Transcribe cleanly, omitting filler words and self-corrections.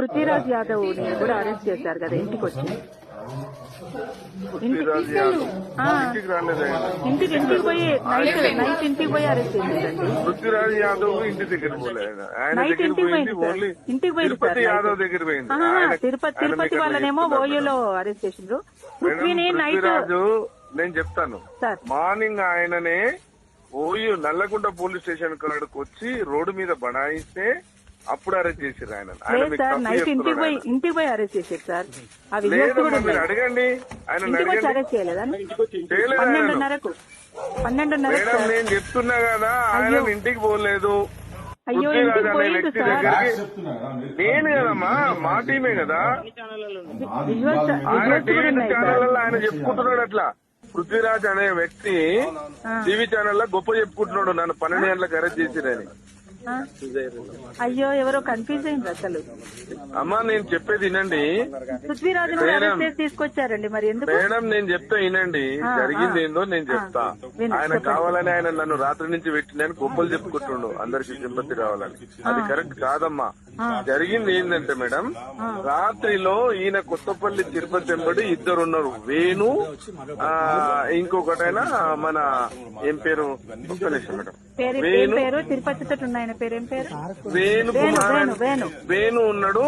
పృథ్వీరాజ్ యాదవ్ కూడా అరెస్ట్ చేశారు కదా ఇంటికి వచ్చి. ఇంటికి పోయి నైట్ ఇంటికి పోయి అరెస్ట్ చేశారండి. పృథ్వీరాజ్ యాదవ్ ఇంటి దగ్గర పోలేదు, ఆయన ఇంటికి పోయింది తిరుపతి యాదవ్ దగ్గర పోయింది. తిరుపతి వాళ్ళనేమో ఓయూలో అరెస్ట్ చేసిండ్రు. పృథ్వీరాజు నేను చెప్తాను, మార్నింగ్ ఆయననే ఓయూ నల్లగుంట పోలీస్ స్టేషన్ కాడకు వచ్చి రోడ్డు మీద బడాయిస్తే అప్పుడు అరెస్ట్ చేశారు ఆయన. ఇంటికి పోయి అరెస్ట్ చేశారు సార్. మీరు అడగండి, ఆయన అరెస్ట్ చేయలేదా? మేడం నేను చెప్తున్నా కదా, ఆయన ఇంటికి పోలేదు. అయ్యో వ్యక్తి దగ్గరికి నేను కదమ్మా, మా టీమే కదా, ఆయన టీవీ ఛానళ్ళలో ఆయన చెప్పుకుంటున్నాడు అట్లా. పృథ్వీరాజ్ అనే వ్యక్తి టీవీ ఛానల్లో గొప్ప చెప్పుకుంటున్నాడు, నన్ను 12 గంటలకు అరెస్ట్ చేసిరని. అయ్యో ఎవరో కన్ఫ్యూజ్ అయింది అసలు. అమ్మా నేను చెప్పేది వినండి. పృథ్వీరాజ్ తీసుకొచ్చారండి, మరి ఎందుకు? మేడం నేను చెప్తా వినండి, జరిగింది ఏందో నేను చెప్తా. ఆయన కావాలని ఆయన నన్ను రాత్రి నుంచి పెట్టినని గొప్పలు చెప్పుకుంటుండు, అందరికి సింపతి రావాలని. అది కరెక్ట్ కాదమ్మా. జరిగింది ఏంటంటే మేడం, రాత్రిలో ఈయన కొత్తపల్లి తిరుపతి వెంబడి ఇద్దరున్నారు, వేణు ఇంకొకటైనా మన ఏం పేరు మేడం, పేరు తిరుపతి తోటి ఉన్నాయి. పేరేం పేరు? వేణు ఉన్నాడు.